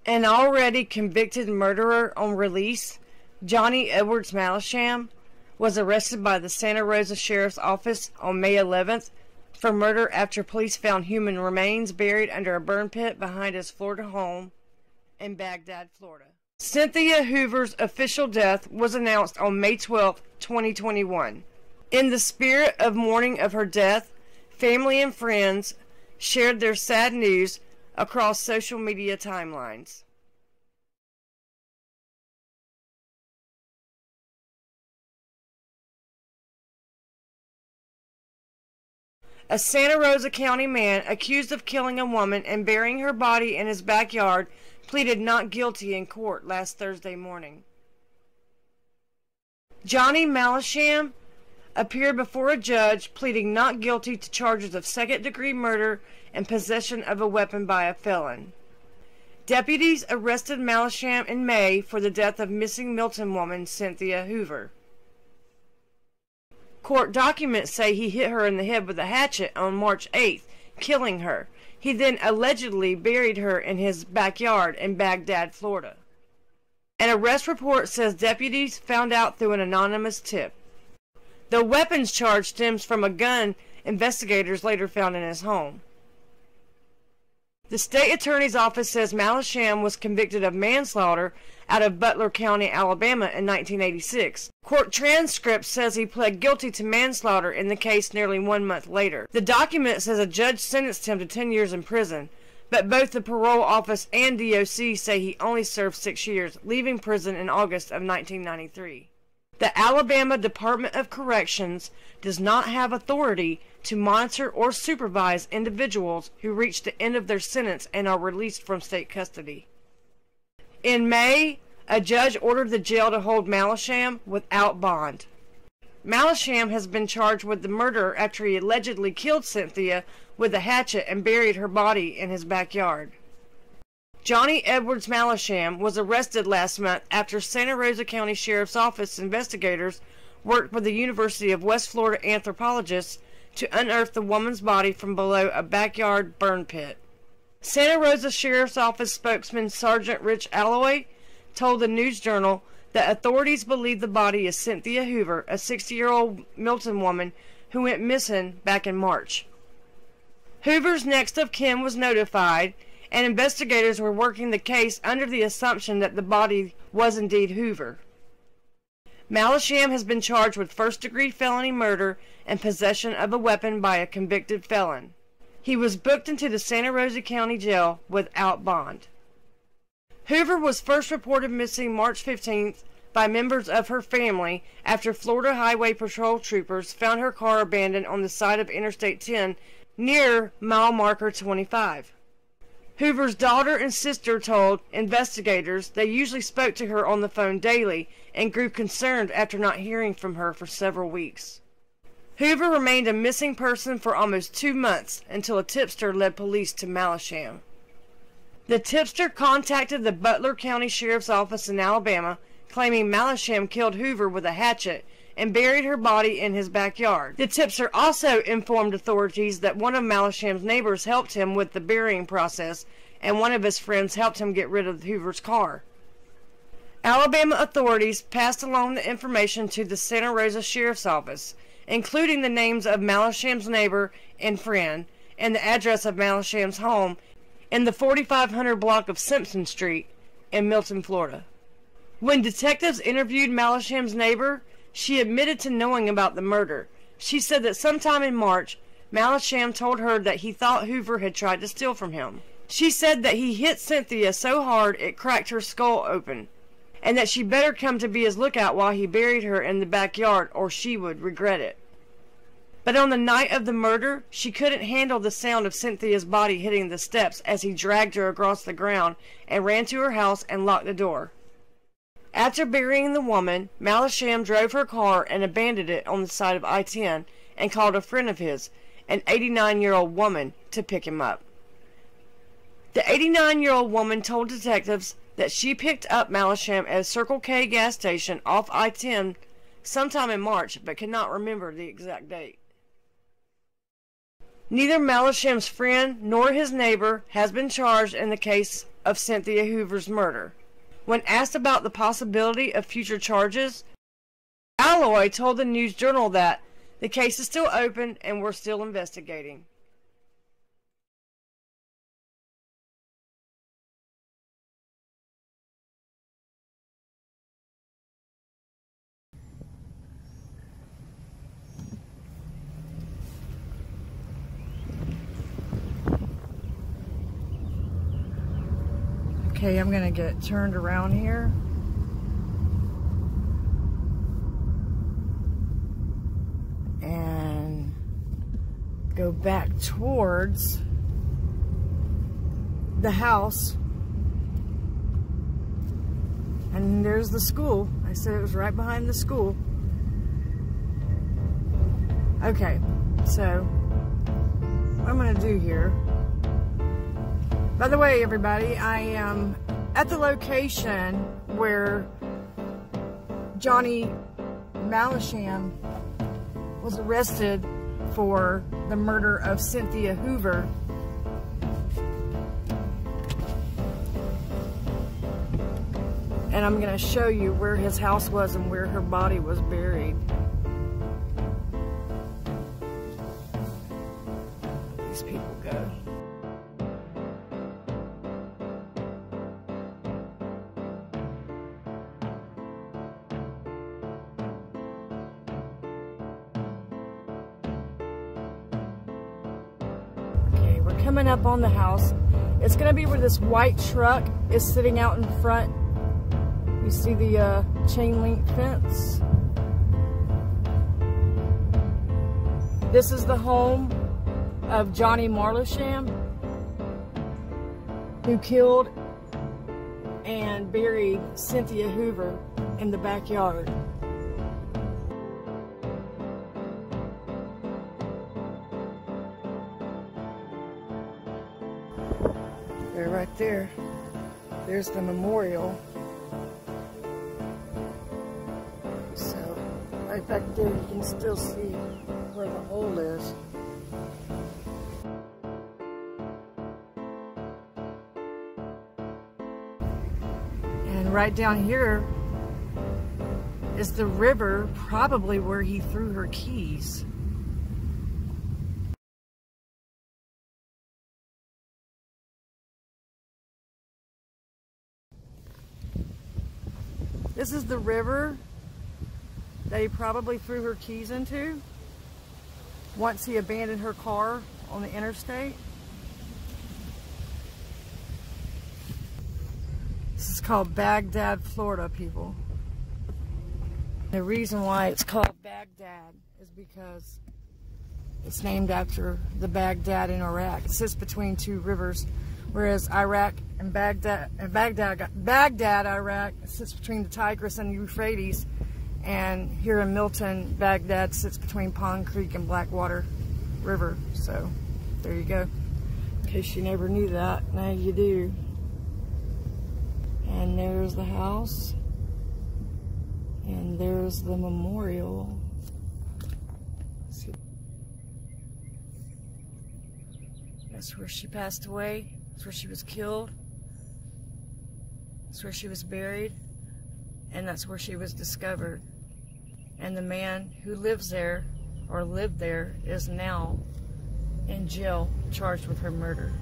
An already convicted murderer on release, Johnny Edwards Malisham, was arrested by the Santa Rosa Sheriff's Office on May 11th for murder after police found human remains buried under a burn pit behind his Florida home in Bagdad, Florida. Cynthia Hoover's official death was announced on May 12, 2021. In the spirit of mourning of her death, family and friends shared their sad news across social media timelines. A Santa Rosa County man accused of killing a woman and burying her body in his backyard pleaded not guilty in court last Thursday morning. Johnny Malisham appeared before a judge pleading not guilty to charges of second-degree murder and possession of a weapon by a felon. Deputies arrested Malisham in May for the death of missing Milton woman Cynthia Hoover. Court documents say he hit her in the head with a hatchet on March 8th, killing her. He then allegedly buried her in his backyard in Bagdad, Florida. An arrest report says deputies found out through an anonymous tip. The weapons charge stems from a gun investigators later found in his home. The state attorney's office says Malisham was convicted of manslaughter out of Butler County, Alabama in 1986. Court transcript says he pled guilty to manslaughter in the case nearly 1 month later. The document says a judge sentenced him to 10 years in prison, but both the parole office and DOC say he only served 6 years, leaving prison in August of 1993. The Alabama Department of Corrections does not have authority to monitor or supervise individuals who reach the end of their sentence and are released from state custody. In May, a judge ordered the jail to hold Malisham without bond. Malisham has been charged with the murder after he allegedly killed Cynthia with a hatchet and buried her body in his backyard. Johnny Edwards Malisham was arrested last month after Santa Rosa County Sheriff's Office investigators worked with the University of West Florida anthropologists to unearth the woman's body from below a backyard burn pit. Santa Rosa Sheriff's Office spokesman Sergeant Rich Alloy told the News Journal that authorities believe the body is Cynthia Hoover, a 60-year-old Milton woman who went missing back in March. Hoover's next of kin was notified, and investigators were working the case under the assumption that the body was indeed Hoover. Malisham has been charged with first-degree felony murder and possession of a weapon by a convicted felon. He was booked into the Santa Rosa County Jail without bond. Hoover was first reported missing March 15th by members of her family after Florida Highway Patrol troopers found her car abandoned on the side of Interstate 10 near mile marker 25. Hoover's daughter and sister told investigators they usually spoke to her on the phone daily and grew concerned after not hearing from her for several weeks. Hoover remained a missing person for almost 2 months until a tipster led police to Malisham. The tipster contacted the Butler County Sheriff's Office in Alabama, claiming Malisham killed Hoover with a hatchet and buried her body in his backyard. The tipster also informed authorities that one of Malisham's neighbors helped him with the burying process, and one of his friends helped him get rid of Hoover's car. Alabama authorities passed along the information to the Santa Rosa Sheriff's Office, including the names of Malisham's neighbor and friend, and the address of Malisham's home in the 4500 block of Simpson Street in Milton, Florida. When detectives interviewed Malisham's neighbor, she admitted to knowing about the murder. She said that sometime in March, Malisham told her that he thought Hoover had tried to steal from him. She said that he hit Cynthia so hard it cracked her skull open, and that she better come to be his lookout while he buried her in the backyard or she would regret it. But on the night of the murder, she couldn't handle the sound of Cynthia's body hitting the steps as he dragged her across the ground and ran to her house and locked the door. After burying the woman, Malisham drove her car and abandoned it on the side of I-10 and called a friend of his, an 89-year-old woman, to pick him up. The 89-year-old woman told detectives that she picked up Malisham at a Circle K gas station off I-10 sometime in March, but could not remember the exact date. Neither Malisham's friend nor his neighbor has been charged in the case of Cynthia Hoover's murder. When asked about the possibility of future charges, Alloy told the News Journal that the case is still open and we're still investigating. Okay, I'm gonna get turned around here. And go back towards the house. And there's the school. I said it was right behind the school. Okay, so what I'm gonna do here. By the way, everybody, I am at the location where Johnny Malisham was arrested for the murder of Cynthia Hoover. And I'm going to show you where his house was and where her body was buried. These people go. We're coming up on the house. It's going to be where this white truck is sitting out in front. You see the chain link fence. This is the home of Johnny Malisham, who killed and buried Cynthia Hoover in the backyard. They're right there. There's the memorial. So, right back there you can still see where the hole is. And right down here is the river, probably where he threw her keys. This is the river that he probably threw her keys into once he abandoned her car on the interstate. This is called Bagdad, Florida, people. The reason why it's called Bagdad is because it's named after the Baghdad in Iraq. It sits between two rivers, whereas Iraq and Baghdad, Iraq, sits between the Tigris and the Euphrates, and here in Milton, Baghdad sits between Pond Creek and Blackwater River. So there you go. In case you never knew that, now you do. And there's the house, and there's the memorial. Let's see. That's where she passed away. That's where she was killed. That's where she was buried. And that's where she was discovered. And the man who lives there, or lived there, is now in jail, charged with her murder.